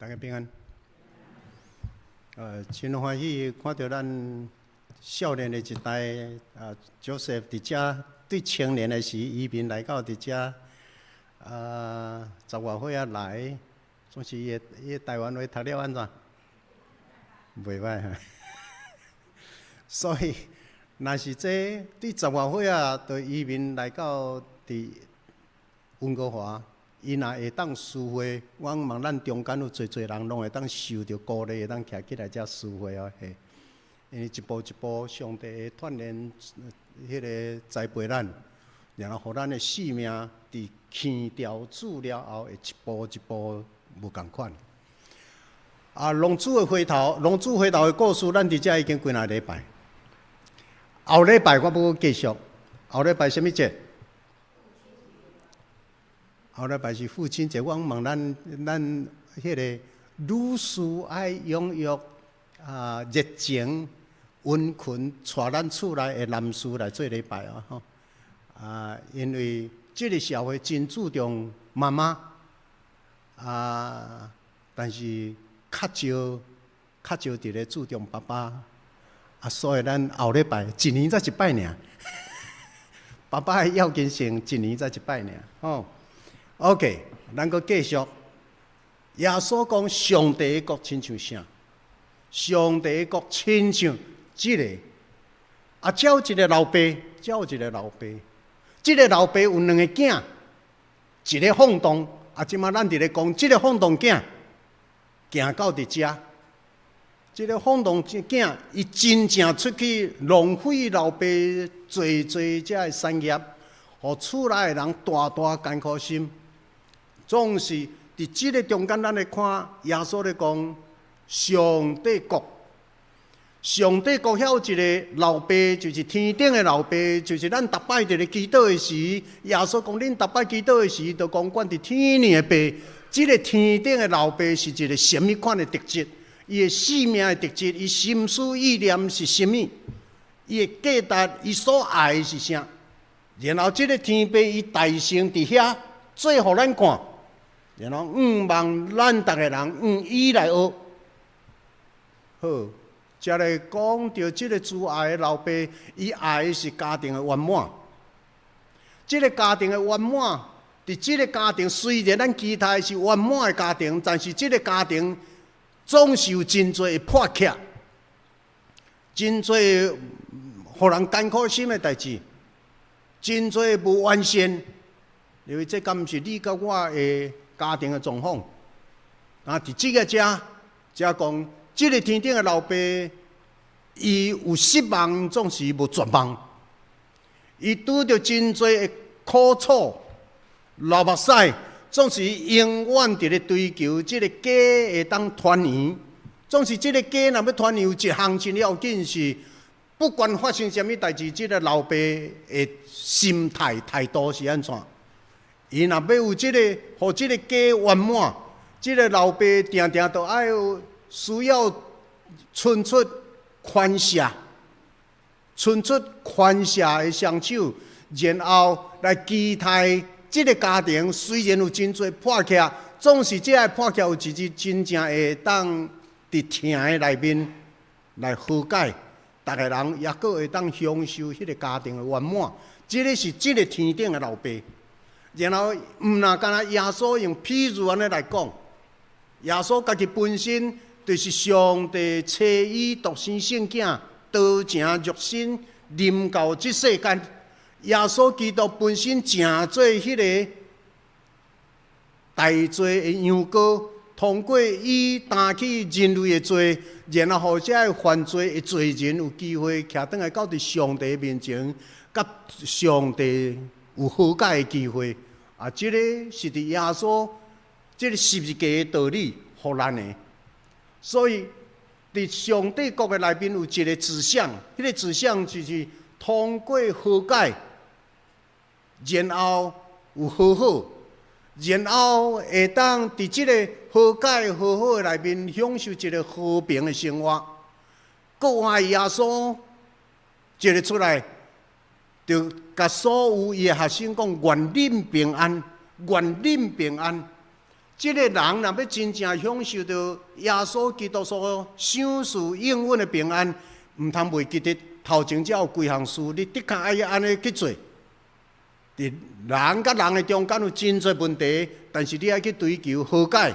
大家平安。真欢喜看到咱少年的一代，Joseph 伫遮对青年的时移民来到伫遮，10外岁啊来，总是伊的台湾话读了安怎？袂歹哈。所以，若是这对10外岁啊，就移民来到伫温哥华。伊若会当施会，我望咱中间有侪人拢会当受到鼓励，会当徛起来遮施会哦嘿。因为一步一步，上帝会锻炼迄个栽培咱，然后互咱的生命伫牵调主了后，会一步一步无共款。龙主回头的故事，咱伫遮已经几若礼拜。后礼拜我要继续，后礼拜什么节？后礼拜是父亲节，我问咱迄个女士爱拥有热情、温群，带咱厝内的男士来做礼拜啊吼。因为这个社会真注重妈妈但是较少伫咧注重爸爸所以咱后礼拜一年才一摆尔，爸爸的要紧性一年才一摆尔吼。OK， 咱阁继续。耶稣讲上帝的国亲像啥？上帝的国亲像即个有一个老爸，即个老爸有2个囝，一个放荡。即马咱伫咧讲，即个放荡囝行到伫遮，即个放荡囝伊真正出去浪费老爸做遮的产业，互厝内的人大艰苦心。总是伫即个中间，咱来看耶稣咧讲上帝国。上帝国遐有一个老爸，就是天顶的老爸，就是咱逐摆伫咧祈祷的时，耶稣讲恁逐摆祈祷的时，就讲阮伫天里的爸。即个天顶的老爸是一个什么款的特质？伊的生命的特质，伊心思意念是什么？伊的价值，伊所爱的是啥？然后即个天父伊大成伫遐做互咱看。然后望咱逐个人伊来学，好，才来讲到即个主爱的老爸，伊爱的是家庭的圆满。即个家庭的圆满，伫即个家庭虽然咱期待是圆满的家庭，但是即个家庭总是有真侪破缺，真侪互人艰苦心的代志，真侪无完善。因为这敢毋是你甲我的家庭的状况，伫即个遮讲，即个天顶的老爸，伊有失望，总是无绝望。伊拄着真侪的苦楚、流目屎，总是永远伫咧追求即个家会当团圆。总是即个家若要团圆，有一项真要紧是，不管发生什么代志，即个老爸的心态度是安怎？伊若要有即个，互即个家圆满，即个老爸定都爱有需要伸出宽赦的双手，然后来期待即个家庭虽然有真侪破缺，总是即个破缺有一日真正会当伫疼的内面来和解，逐个人也阁会当享受迄个家庭的圆满。即个是即个天顶的老爸。然后，毋若干那耶稣用譬如安尼来讲，耶稣家己本身就是上帝找伊独生圣囝，道成肉身，临到即世间。耶稣基督本身正做迄个大罪的羊羔，通过伊担起人类的罪，然后互遮个犯罪的罪人有机会徛倒来到伫上帝面前，甲上帝有和解的机会。这个是伫耶稣这个十字架的道理，互咱的。所以，伫上帝国的内面有一个志向，迄个志向就是通过和解，然后有和好，然后会当伫即个和解和好的内面享受一个和平的生活。国外耶稣一个出来。就甲所有伊的学生讲，愿恁平安，愿恁平安。这个人若要真正享受到耶稣基督所赏赐永远的平安，唔通袂记得头前才有几项事，你的确爱安尼去做。伫人甲人的中间有真侪问题，但是你爱去追求和解，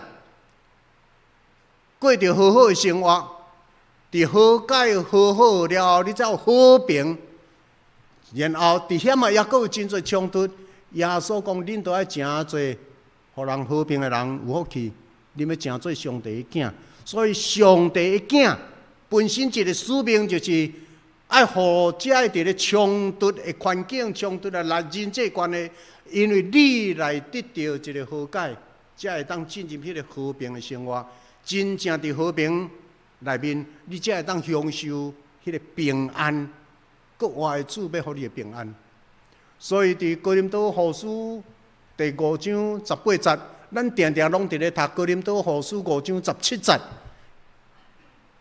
过着好好的生活。伫和解和好了后，你才有和平。然后伫遐嘛，也阁有真侪冲突。耶稣讲，恁都爱诚侪。互人和平的人有福气，你要诚做上帝的囝。所以上帝的囝本身一个使命，就是爱互遮个伫咧冲突的环境、冲突的人际关系，因为你来得到一个和解，才会当进入迄个和平的生活。真正伫和平内面，你才会当享受迄个平安，国外的主要互你的平安。所以伫哥林多后书第5章18节，咱常常拢伫咧读《哥林多后书》5章17节，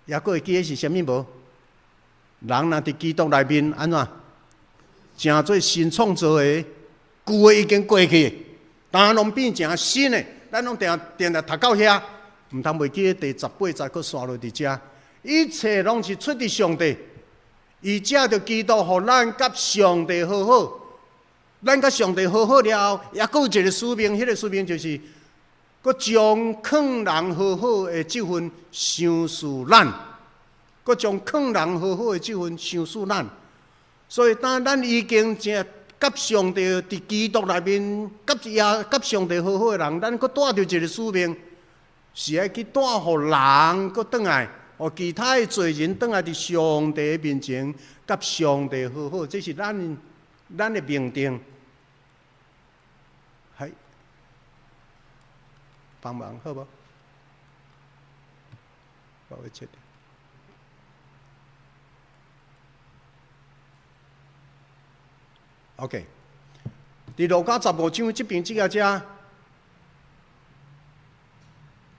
也阁会记得是啥物无？人若伫基督内面安怎？诚做新创造的，旧的已经过去，当拢变成新的。咱拢常常读到遐，毋通袂记得第18节阁刷落伫遮。一切拢是出自上帝，伊藉着基督，互咱甲上帝和好。咱甲上帝和好了后，也阁有一个使命，迄个使命就是，阁将劝人和好的这份赏赐咱，阁将劝人和好的这份赏赐咱。所以，当咱已经甲上帝伫基督内面，甲上帝和好的人，咱阁带着一个使命，是爱去带互人阁转来，互其他的罪人转来伫上帝面前，甲上帝和好，这是咱的命定。系，帮忙好无？帮我切掉。OK， 伫路加15章这边这个遮，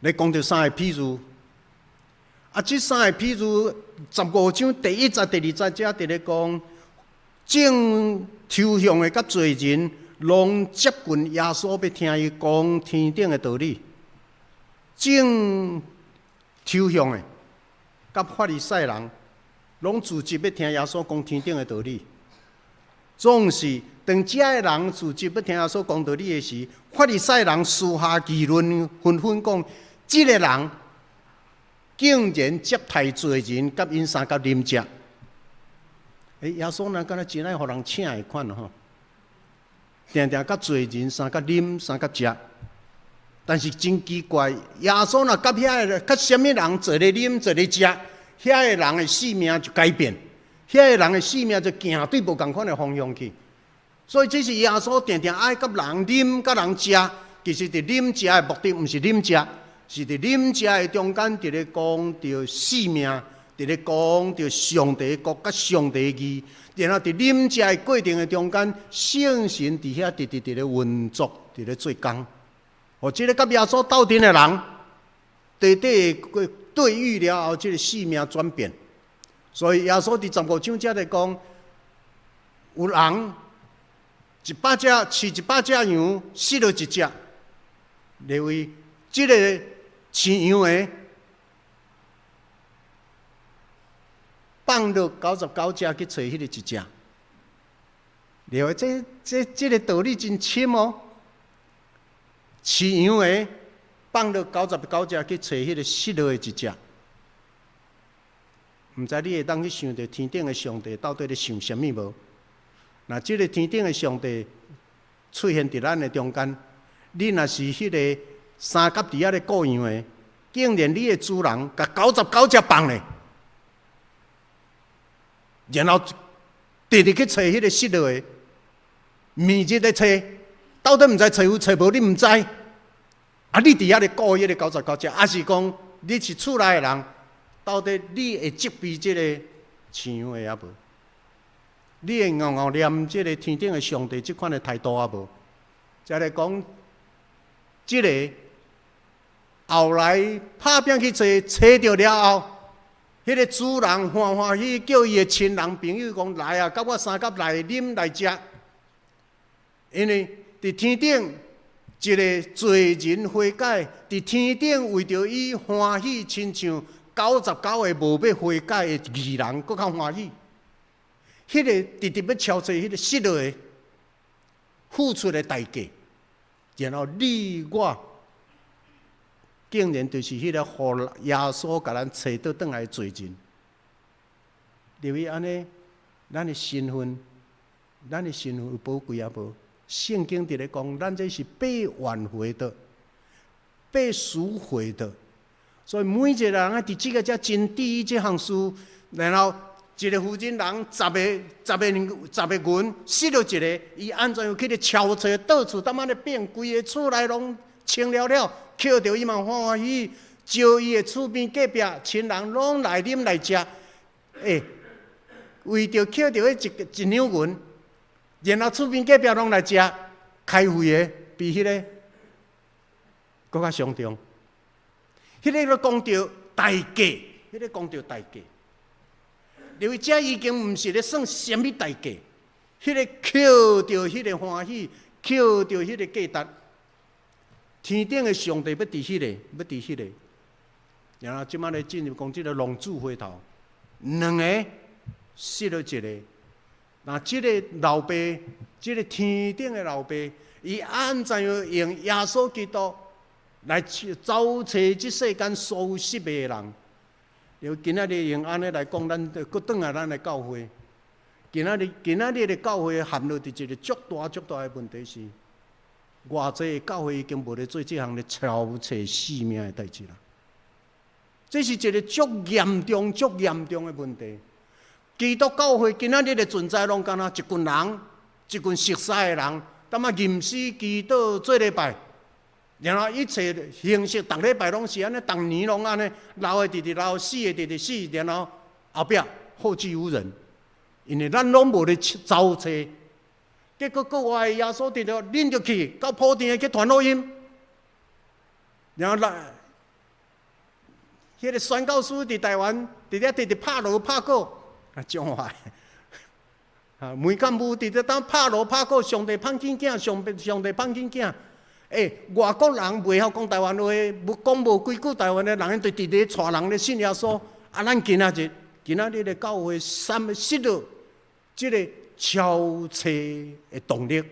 你讲到三个譬如，这三个譬如，15章第1节、第2节遮伫咧讲，正抽象的甲罪人。拢接近耶稣，要听伊讲天顶的道理。正抽象的，甲法利赛人，拢自己要听耶稣讲天顶的道理。总是当遮个人自己要听耶稣讲道理的时，法利赛人私下议论，纷纷讲：这个人竟然接待罪人，甲因三甲啉食。耶稣哪敢若真爱互人请的款吼？常常甲罪人三甲啉三甲食，但是真奇怪，耶稣若甲遐个甲什么人做咧啉做咧食，遐个人的性命就改变，遐个人的性命就行对无共款的方向去。所以这是耶稣常常爱甲人啉甲人食，其实伫啉食的目的毋是啉食，是伫啉食的中间伫咧讲到性命，伫咧讲到上帝国甲上帝义。然后伫啉食的过程的中间，圣神伫遐直咧运作，伫咧做工。哦，即个甲耶稣斗阵的人，对遇了后，即个性命转变。所以耶稣伫15章遮咧讲，有人100只饲100只羊，死了1只，认为即个饲羊的。放落99只去找迄个1只，了这个道理真深哦。饲羊的放落99只去找迄个失落的1只，毋知你会当去想到天顶的上帝到底咧想啥物无？那这个天顶的上帝出现伫咱的中间，你若是迄个三甲伫遐咧顾羊的，竟然你的主人甲99只放咧。然后直直去找迄个失落的，暝日咧找，到底毋知找有找无，你毋知。你伫遐咧顾迄个99只，还是讲你是厝内的人，到底你会责备即个饲羊的也无？你会硬硬念即个天顶的上帝即款的态度也无？才来讲，即个后来拍拼去找着了后。迄个主人欢欢喜叫伊的亲人朋友讲来啊，甲我三甲来啉来食。因为伫天顶一个罪人悔改，伫天顶为着伊欢喜，亲像99个无要悔改的义人，搁较欢喜。迄个直直要超出迄个失落的付出的代价，然后你我竟然就是迄个互耶稣甲咱找倒转来的罪人。留意安尼，咱的身份有宝贵啊无？圣经伫咧讲，咱这是被挽回的，被赎回的。所以每一个人啊，伫即个遮真第一这项事，然后一个负责人10个银失落一个，伊安怎样去咧敲找到处，当安尼变，规个厝内拢清了了，捡着伊嘛欢喜，招伊的厝边隔壁亲人拢来啉来食，为着捡着迄一两银。然后厝边隔壁拢来食，开会的比迄个搁较上重。迄个都讲到代价，迄个讲到代价。因为这已经毋是咧算什么代价，迄个捡着迄个欢喜，捡着迄个价值。天顶的上帝要伫迄个，然后即摆咧进入讲即个浪子回头，两个失了一个。那即个老爸，即个天顶的老爸，伊安怎样用耶稣基督来找找即世间所有失败的人？因今仔日用安尼来讲，咱搁转来咱的教会。今仔日的教会陷入伫一个足大的问题是，偌济教会已经无咧做即项咧超找性命的代志啦。这是一个足严重的问题。基督教会今仔日的存在，拢敢若一群人，一群熟悉的人，当啊吟诗祈祷做礼拜，然后一切形式，逐礼拜拢是安尼，逐年拢安尼，老的直直老，死的直直死，然后后壁后继无人，因为咱拢无咧找找，结果国外的耶稣直着拎着去到普天去传福音，然后迄个宣教师伫台湾直直拍锣拍鼓。种话，梅干母伫咧当拍锣拍鼓，上帝放紧囝，上帝放紧囝。外国人袂晓讲台湾话，讲无几句台湾的人，就直直带人咧信耶稣。咱今仔日的教会失落即个超车的动力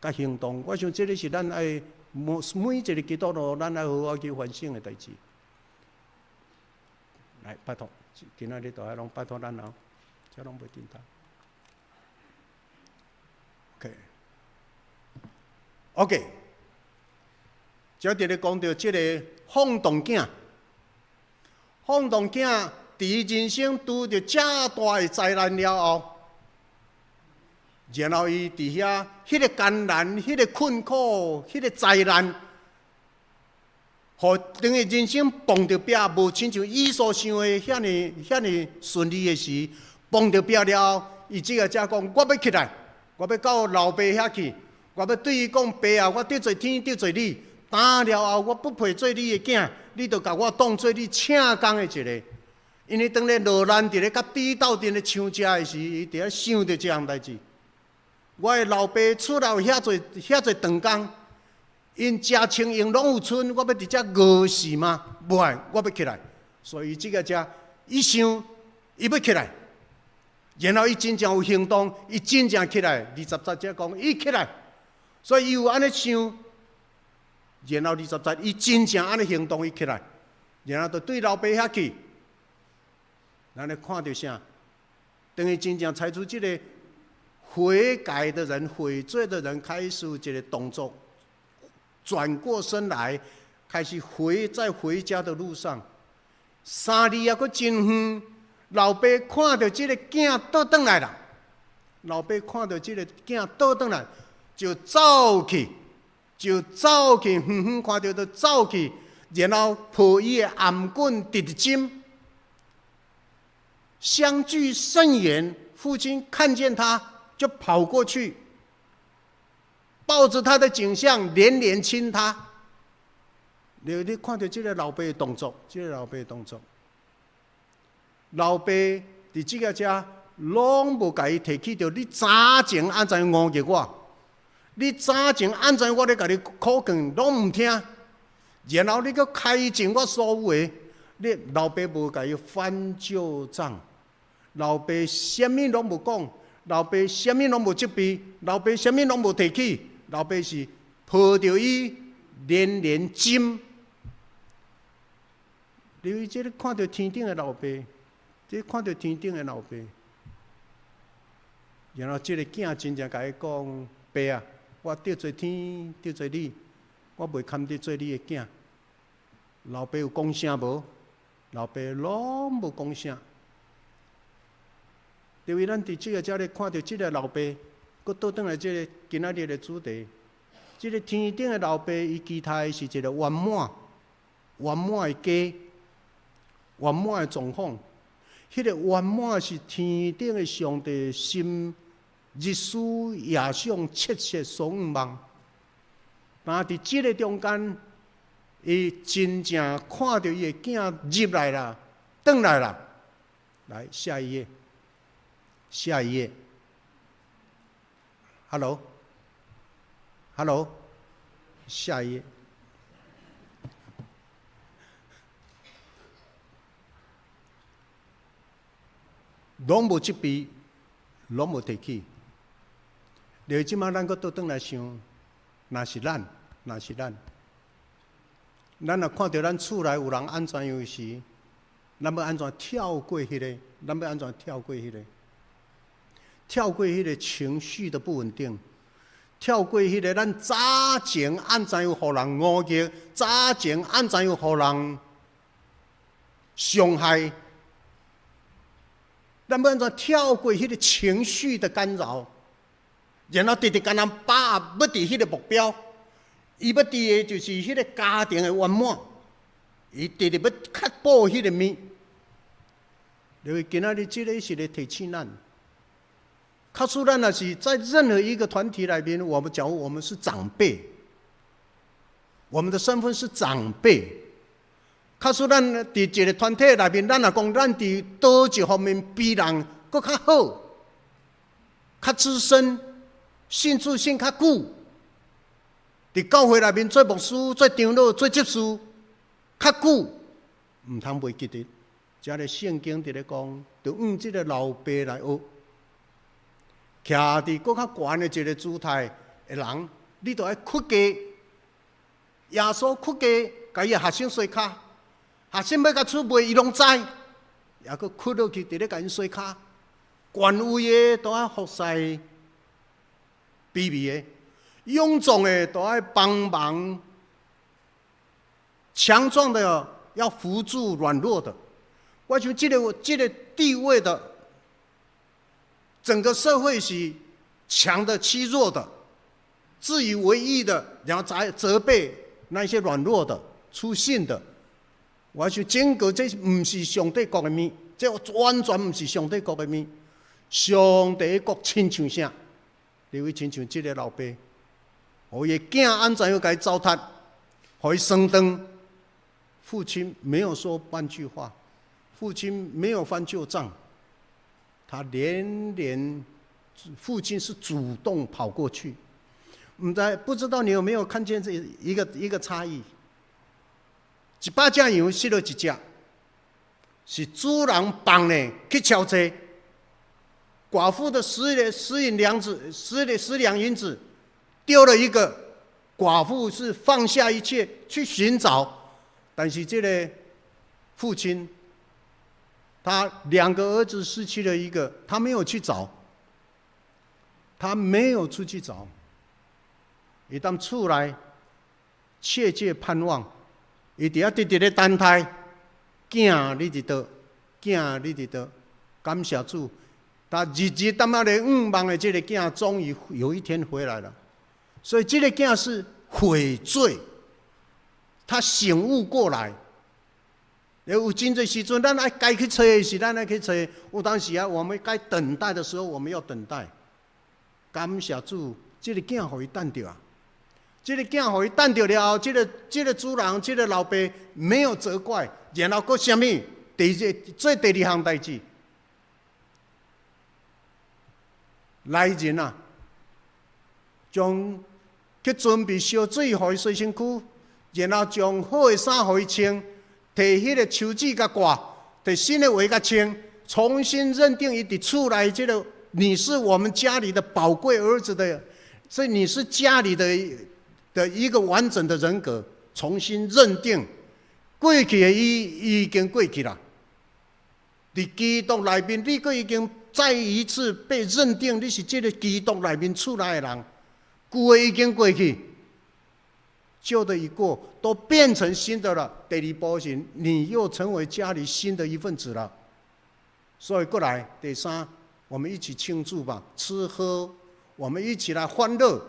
甲行动，我想这个是咱爱每一个基督徒，咱爱好好去反省的代志。来，拜托，今仔日大家拢拜托咱人。这拢袂简单。OK， 接着咧讲到即个放荡囝，伫伊人生拄着遮大的灾难了后，然后伊伫遐迄个艰难、迄个困苦、迄个灾难，互等于人生碰着壁，无亲像伊所想的遐尼顺利的时。碰着壁了后，伊即个才讲：我要起来，我要到老爸遐去，我要对伊讲：爸啊，我得罪天，得罪你。打了后，我不配做你的囝，你就甲我当做你请工的一个。因为当咧落难，伫咧甲比斗阵咧抢食的时，伊伫遐想着即项代志。我的老爸厝内有遐侪长工，因食穿用拢有剩，我要伫遮饿死吗？袂，我要起来。所以即个才伊想，伊要起来。然后伊真正有行动，伊真正起来。20节讲伊起来，所以伊有安尼想。然後20節，伊真正安尼行動，伊起來，然後就對老爸遐去。咱咧看到啥？等於真正採取這個悔改的人、悔罪的人，開始有這個動作，轉過身來，開始在回家的路上。3里也佫真遠。老爸看到即個囝倒轉來啦，老爸看到即個囝倒轉來，就走去，遠遠看到就走去，然後抱伊的頷棍直直針，相距甚遠。父親看見他，就跑過去，抱着他的頸項，連連親他。你看到即個老爸的動作，老爸伫即個遮，攏無甲伊提起着你早前安怎誤解我？你早前安怎我咧甲你苦劝，拢毋听，然后你搁开尽我所有的，你老爸无甲伊翻旧账，老爸啥物拢无讲，老爸啥物拢无责备，老爸啥物拢无提起，老爸是抱着伊连连金。因为这个看到天顶的老爸，这看到天顶的老爸，然后这个囝真正甲伊讲：爸啊，我得罪天，得罪你，我袂堪得做你的囝。老爸有讲啥无？老爸拢无讲啥。因为咱伫这个遮咧看到这个老爸，佮倒转来这个今仔日的主题，这个天顶的老爸，伊期待是一个圆满、圆满的家。圆满的状况，迄个圆满是天顶的上帝心日思夜想、切切所望。但伫即个中间，伊真正看到伊的囝入来啦，转来啦。来，下一页，下一页。Hello，下一页。拢无责备，拢无提起。了即马咱搁倒转来想，若是咱，咱若看到咱厝内有人安怎样时，咱要安怎跳过迄个？咱要安怎跳过迄个？跳过迄个情绪的不稳定，跳过迄个咱早前安怎样互人误解，早前安怎样互人伤害。咱要安怎跳过迄个情绪的干扰，然后直直干咱把握要伫迄个目标，伊要伫的就是迄个家庭的圆满，伊直直要确保迄个物。因为今仔日即个是咧提醒咱，告诉咱若是在任何一个团体内面，我们假如我们是长辈，我们的身份是长辈。假使咱伫一个团体内面，咱若讲咱伫倒一方面比人搁较好、较资深、信主性较久，伫教会内面做牧师、做长老、做执事较久，毋通袂记得。遮个圣经伫咧讲，着用即个老爸来学，徛伫搁较悬的一个姿态的人，你着爱屈家。耶稣屈家，甲伊的学生洗骹。学生要甲出卖，伊拢知，也佫屈落去，伫咧甲因洗骹。权威的都爱服侍卑微的，勇壮的都爱帮忙，强壮的要扶助软弱的。我想这个地位的，整个社会是强的欺弱的，自以为意的，然后责备那些软弱的、粗信的。我想整个这毋是上帝国的物，这完全毋是上帝国的物。上帝国亲像啥？你会亲像这个老爸，互伊的囝安怎样甲伊糟蹋，互伊升灯。父亲没有说半句话，父亲没有翻旧账，他父亲是主动跑过去。不知道你有没有看见这一个差异？100只羊失了1只，是主人放呢去敲车。寡妇的10两银子丢了一个，寡妇是放下一切去寻找，但是这个父亲，他2个儿子失去了一个，他没有去找，他没有出去找，一旦出来，切切盼望。伊伫遐直直咧等待，囝你伫倒，囝你伫倒，感谢主，他日日等啊咧望的这个囝，终于有一天回来了。所以这个囝是悔罪，他醒悟过来。有真侪时阵，咱爱该去找的是咱爱去找，有当时啊，我们该等待的时候，我们要等待。感谢主，这个囝互伊等着啊。这个囝互伊等着了后，这个主人，这个老爸没有责怪，然后搁什么？做第2项代志，来人啊，将去准备烧水，互伊洗身躯，然后将好的衫互伊穿，摕迄个手指甲挂，摕新的鞋甲穿，重新认定伊伫厝内这个你是我们家里的宝贵儿子的，所以你是家里的一个完整的人格，重新认定。过去的伊已经过去了，伫基督内面，你佫已经再一次被认定，你是这个基督内面出来的人。旧的已经过去，旧的已过，都变成新的了。第二步是，你又成为家里新的一份子了。所以过来，第三，我们一起庆祝吧，吃喝，我们一起来欢乐。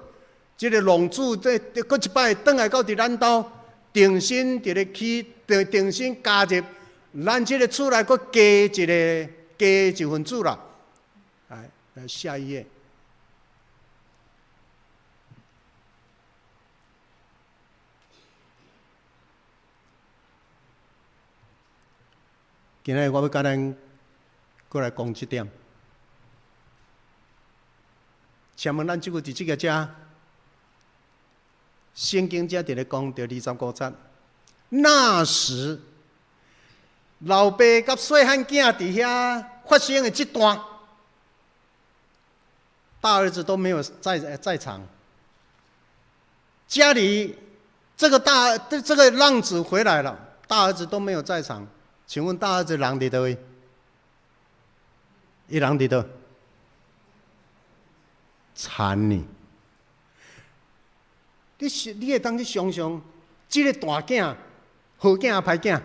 这个龙主再搁一摆转来到伫咱兜，重新伫咧起，重新加入咱这个厝内，搁加一份子啦。来下一页。今日我要甲咱过来讲一点。请问咱即个伫即个遮，圣经遮伫咧讲到25节，那时老爸甲细汉囝伫遐发生的这段，大儿子都没有在场。家里这个浪子回来了，大儿子都没有在场。请问大儿子人伫倒位？伊人伫倒？惨呢！你会当去想想，这个大囝好囝啊，歹囝？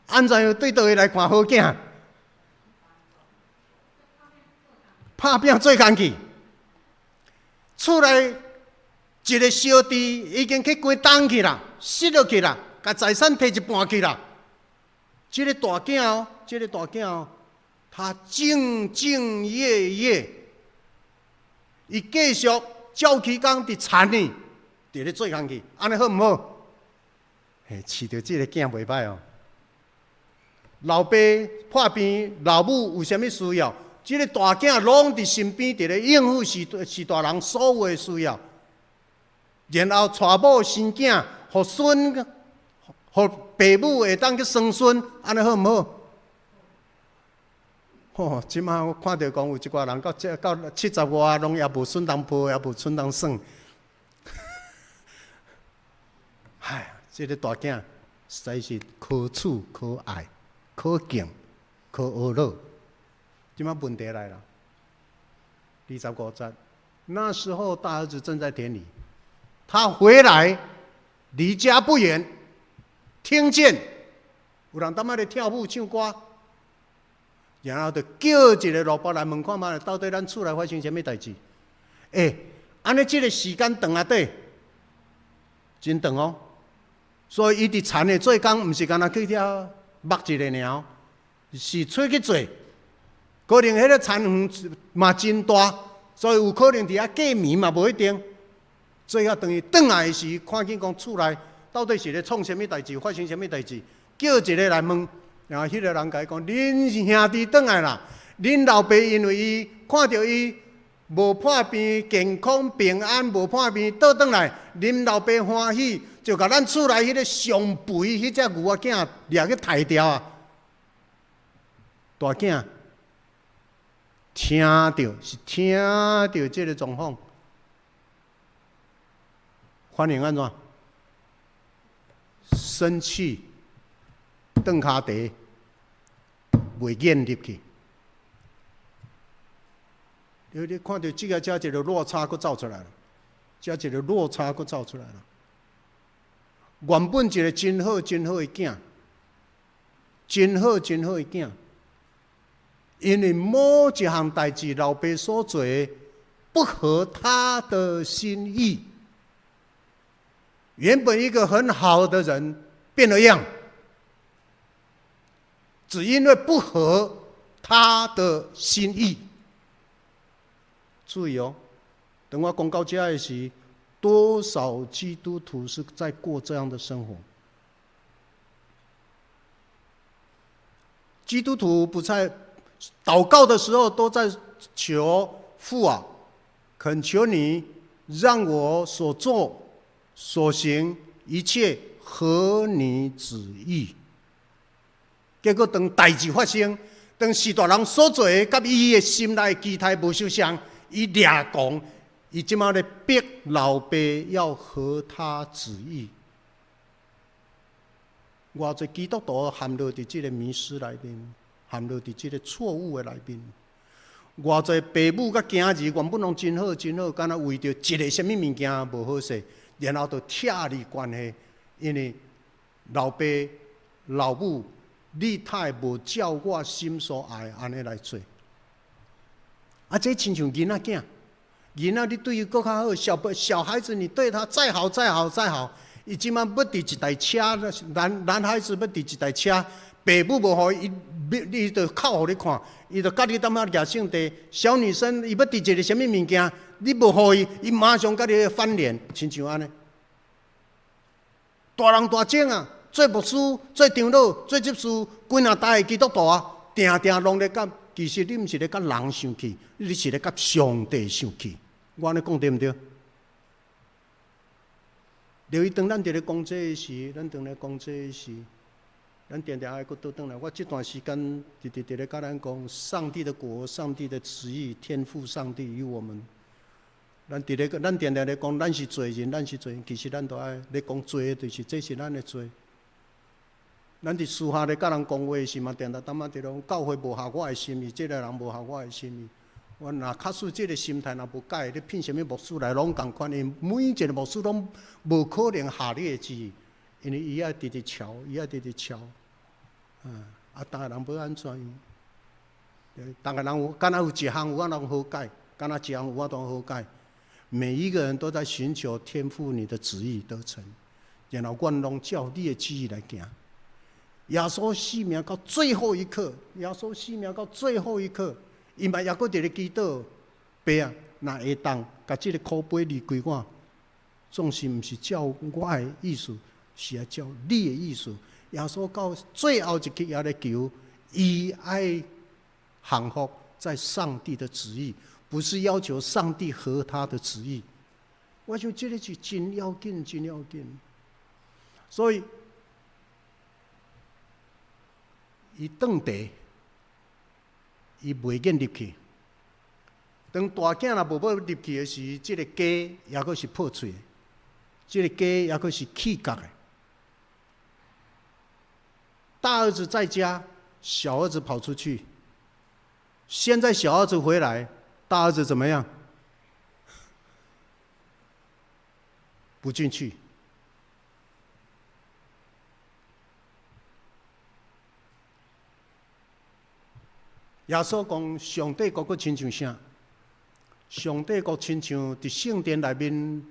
安怎样对倒位来看好囝？拍拼做工去，厝内一个小弟已经去关东去啦，失落去啦。把财产摕一半去啦！这个大囝哦，他兢兢业业，伊继续照起工伫田里，伫咧做工去，安尼好毋好？嘿，饲到这个囝袂歹哦。老爸破病，老母有啥物需要，这个大囝拢伫身边，伫咧应付是大人所有的需要，然后娶某生囝，互孙。互爸母会当去生孙，安尼好毋好？哦，即摆我看到讲有一寡人到70外，拢也无孙当抱，也无孙当耍。哎，这个大囝实在是可处、可爱、可敬、可学乐。即摆问题来了，25节，那时候大儿子正在田里，他回来，离家不远。听见有人踮仔咧跳舞唱歌，然后就叫一个老伯来问看卖，到底咱厝内发生啥物代志？安尼即个时间长啊底，真长哦。所以伊伫田里做工，毋是干那去遐目一个尔，是出去做。可能迄个田园嘛真大，所以有可能伫遐过暝嘛无一定。做遐等于转来时，看见讲厝内。到底是咧创啥物代志？发生啥物代志？叫一个来问，然后迄个人甲伊讲：恁兄弟转来啦！恁老爸因为伊看到伊无破病、健康平安，无破病倒转来，恁老爸欢喜，就甲咱厝内迄个上肥迄只牛仔囝掠去杀掉啊！大囝听到这个状况，反应安怎？生气，蹬骹地，袂忍入去。你看到这个一个落差，佫走出来了，一个落差佫走出来了。原本一个真好的囝，真好的囝，因为某一项代志，老爸所做的不合他的心意。原本一个很好的人变了样，只因为不合他的心意。注意哦，等我讲到这的时，多少基督徒是在过这样的生活？基督徒不在祷告的时候，都在求父啊，恳求你让我所做所行一切合你旨意。结果当代志发生，当士大人所做的，甲伊的心内期待无相像，伊掠讲，伊即马咧逼老爸要合他旨意。偌侪基督徒陷落伫即个迷失内面，陷落伫即个错误的内面。偌侪父母甲囝儿原本拢真好真好，敢若为着一个什么物件无好势，然后就拆离关系，因为老爸老母你太无照我心所爱安尼来做。这亲像囡仔囝，囡仔你对伊搁较好，小孩子你对他再好再好再好，伊即满要伫一台车，男孩子要伫一台车，爸母无互伊，伊就靠互你看，伊就甲你踮遐举圣地。小女生伊要伫一个什么物件，你无互伊，伊马上甲你翻脸，亲像安尼。大人大种啊，做牧师、做长老、做执事，规若代基督徒啊，定定拢咧甲，其实你毋是咧甲人生气，你是咧甲上帝生气。我安尼讲对毋对？留意当咱伫咧讲这个时，咱当咧讲这个时，咱定定爱搁倒转来。我这段时间伫咧甲咱讲上帝的国、上帝的旨意、天父上帝与我们。咱定定咧讲，咱是罪人，咱是罪人。其实咱都爱咧讲罪，就是这是咱的罪。咱伫私下咧甲人讲话时嘛，定当啊伫讲教会无合我的心意，这个人无合我的心意。我若假使这个心态若无改，你聘什么牧师来拢共款，因每一个牧师拢无可能下你的旨意，因为伊爱直直瞧，伊爱直直瞧。逐个人要安怎？逐个人有，敢若有一项有法通好改，敢若一项有法通好改。每一个人都在寻求天父你的旨意得成，然后阮拢照你的旨意来行。耶稣死命到最后一刻，耶稣死命到最后一刻，伊嘛还阁伫咧祈祷，爸啊，若会当甲即个苦杯离开我，总是毋是照我的意思，是要照你的意思。耶稣到最后一刻也咧求，伊爱降服在上帝的旨意。不是要求上帝合他的旨意，我想这个是真要紧，真要紧。所以，伊转地，伊袂瘾入去。当大囝若无要入去的时，这个鸡也阁是破碎的，这个鸡也阁是气角的。大儿子在家，小儿子跑出去。现在小儿子回来。大儿子怎么样？不进去。耶稣讲，上帝国佫亲像啥？上帝国亲像伫圣殿内面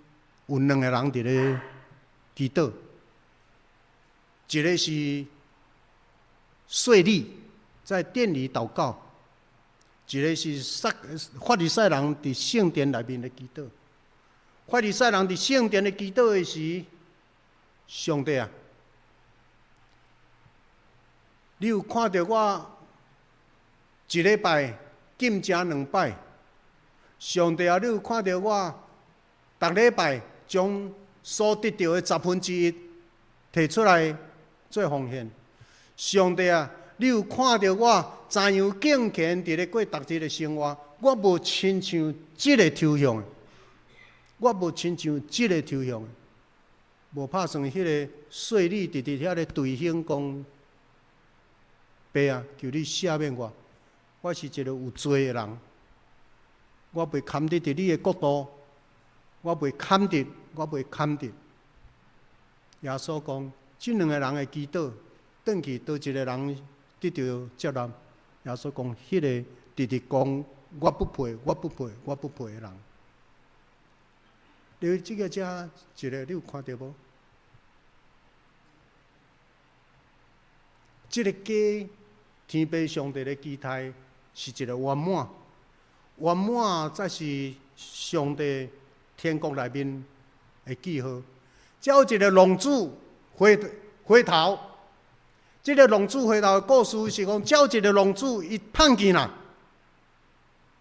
有两个人伫咧祈祷，一个是税吏在殿里祷告。一个是法利赛人伫圣殿内面的祈祷。法利赛人伫圣殿的祈祷的时，上帝啊，你有看到我一礼拜禁食2摆？上帝啊，你有看到我逐礼拜将所得到的1/10摕出来做奉献？上帝啊，你有看到我怎样敬虔伫咧过逐日的生活？我无亲像即个抽象，我无亲像即个抽象，无拍算迄个税吏直直遐咧对兄讲：爸啊，求你赦免我，我是一个有罪的人，我袂堪得伫你的国度，我袂堪得，我袂堪得。耶稣讲，即两个人的祈祷，转去倒一个人得到接纳？耶稣讲，迄个直直讲我不配，我不配，我不配的人。你即个遮一个，你有看到无？即个家天父上帝的期待是一个圆满，圆满才是上帝天国内面的记号。才有一个浪子回头。这个浪子回头的故事是讲，照一个浪子伊碰见啦，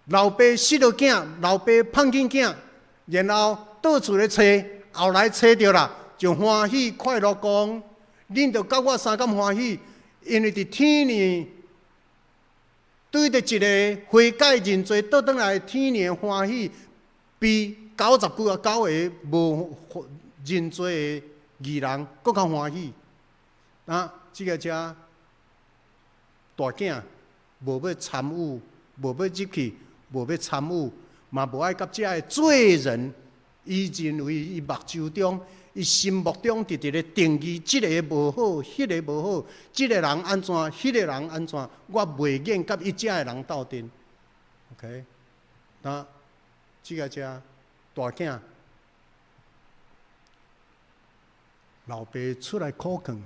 老爸失了囝，老爸碰见囝，然后到处咧找，后来找到啦，就欢喜快乐讲，恁着甲我相共欢喜，因为伫天呢，对着一个悔改认罪倒转来，天呢欢喜，比99个无认罪的义人更较欢喜。这个大囝无要参与，无要入去，无要参与，嘛无爱甲这个罪人，伊认为伊目睭中、伊心目中直直咧定义，这个无好，迄个无好，这个人安怎，迄个人安怎，我袂愿甲伊遮个人斗阵。OK， 这个大囝，老爸出来苦劝，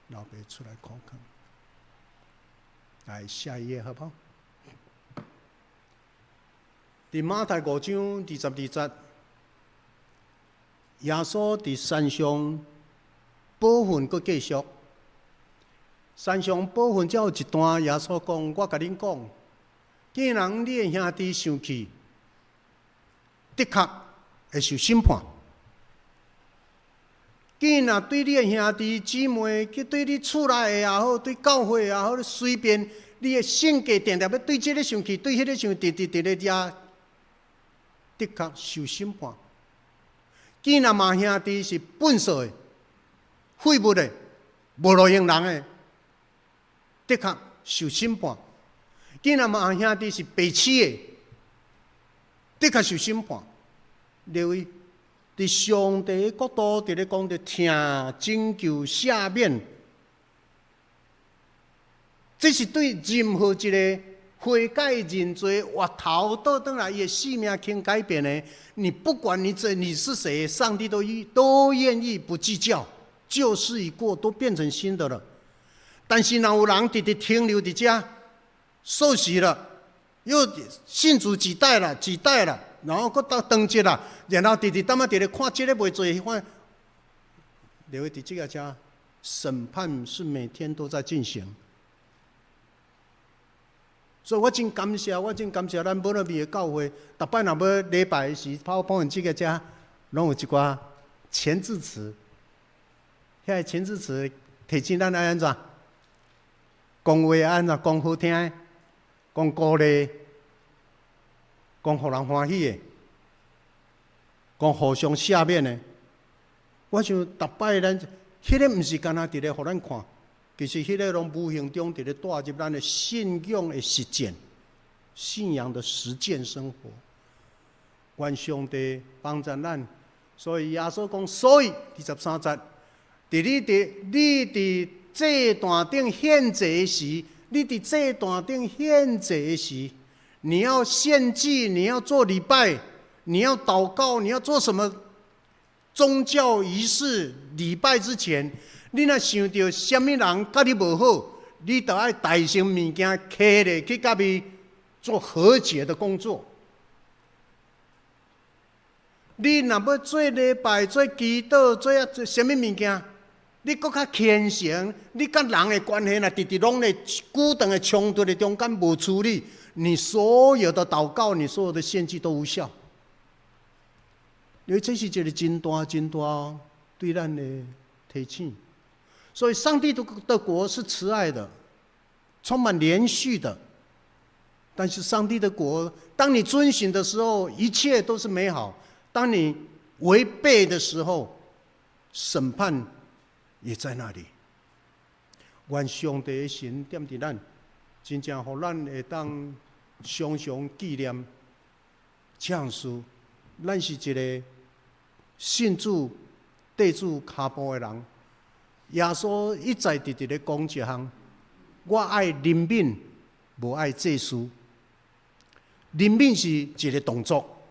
老爸出来苦劝。来下一页好不好？伫马太5章22节，耶稣伫山上宝训阁继续。山上宝训才有一段，耶稣讲：我甲恁讲，既然你的兄弟生气，的确会受审判。既然对你的兄弟姊妹，对你厝内的也好，对教会也好，随便你的性格定定要对这个生气，对迄个生气，直咧遮，的确受审判。既然嘛兄弟是笨拙的、废物的、无路用人的，的确受审判。既然嘛兄弟是白痴的，的确受审判。因为伫上帝的角度，伫咧讲着听、拯救、赦免，这是对任何一个悔改认罪、活头倒转来，伊的性命肯改变的。你不管你是谁，上帝都愿意不计较，旧事已过，都变成新的了。但是若有人直直停留伫遮，受洗了，又信主几代了，然后搁到登记啦，然后直直等直咧看这个袂做，看，留伫这个遮，审判是每天都在进行。所以我真感谢咱保罗美的教会，逐摆若要礼拜时，跑这个遮，拢有一寡前置词。遐个前置词提醒咱爱安怎，讲话安怎讲好听的，讲鼓励。讲互人欢喜的，讲互相赦免的。我想逐摆咱，迄个毋是干那伫咧互咱看，其实迄个拢无形中伫咧带入咱的信仰的实践、信仰的实践生活。愿上帝帮助咱。所以耶稣讲，所以23节，你伫这段顶献祭时，你要献祭，你要做礼拜，你要祷告，你要做什么宗教仪式？礼拜之前，你若想到什么人甲你无好，你就要带上物件摕咧去甲伊做和解的工作。你若要做礼拜、做祈祷、做什么物件，你搁较虔诚，你甲人的关系若直直拢咧久长的冲突的中间无处理。你所有的祷告，你所有的献祭都无效，因为这是一个真大对咱的提醒。所以，上帝的国是慈爱的，充满连续的。但是，上帝的国，当你遵循的时候，一切都是美好；当你违背的时候，审判也在那里。愿上帝的神点伫咱，真正互咱会当常常纪念这样事。咱是一个信主、跟主脚步的人。耶稣一再直直咧讲一项：我爱怜悯，无爱祭司。怜悯是一个动作，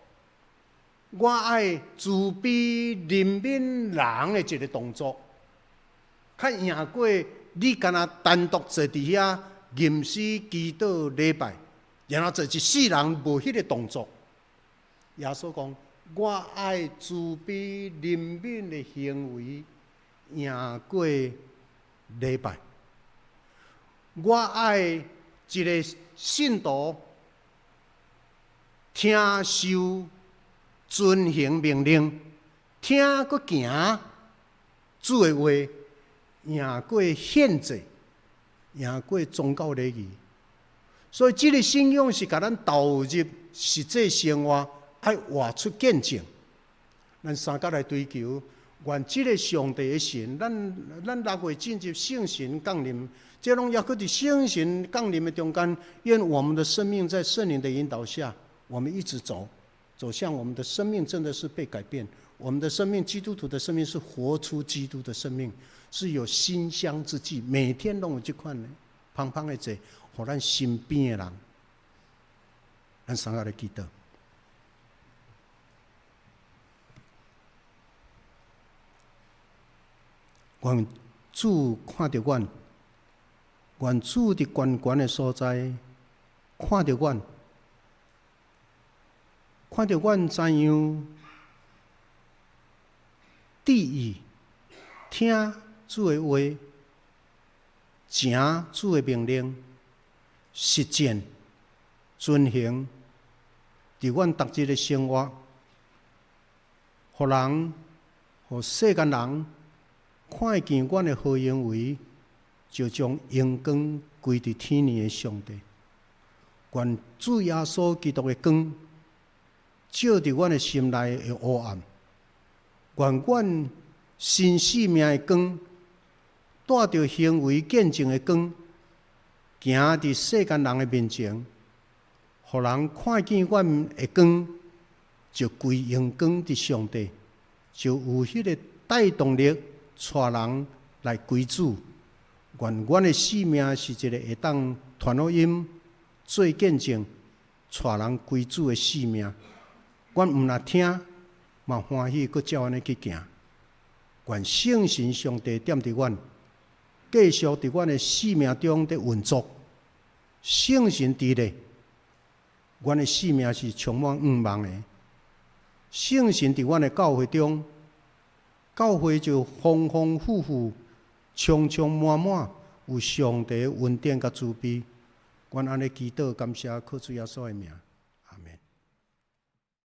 我爱慈悲怜悯人的一个动作，较赢过你干那单独坐伫遐吟诗祈祷礼拜，然后做一世人无迄个动作。耶稣讲：我爱慈悲怜悯的行为，赢过礼拜。我爱一个信徒听受遵行命令，听佮行主的话，赢过宪制，赢过宗教礼仪。所以，这个信仰是甲咱导入实际生活，爱活出见证。咱三甲来追求，愿这个上帝的神，咱6月进入圣神降临，这拢也搁伫圣神降临的中间。愿我们的生命在圣灵的引导下，我们一直走向我们的生命，真的是被改变。我们的生命，基督徒的生命是活出基督的生命，是有馨香之际，每天拢有这款的芳芳的者。互咱身边的人，咱三个来祈祷。愿主看到阮，愿主伫悬悬的所在看到阮，看到阮怎样注意听主的话，行主的命令。实践、遵行，伫阮逐日的生活，互人、互世间人看见阮的好行为，就将阳光归伫天里的上帝。愿主耶稣基督的光照伫阮的心内的黑暗，愿阮新生命的光带着行为见证的光。行伫世间人的面前，互人看见阮的光，就归阳光伫上帝，就有迄个带动力，带人来归主。愿阮的生命是一个会当传福音、做见证、带人归主的生命。阮毋若听，嘛欢喜，阁照安尼去行。愿圣神上帝踮伫阮。继续伫阮的生命中伫运作，圣神伫咧，阮的生命是充满愿望的。圣神伫阮的教会中，教会就丰丰富富、充充满满，有上帝的恩典甲慈悲。阮安尼祈祷，感谢靠主耶稣的名。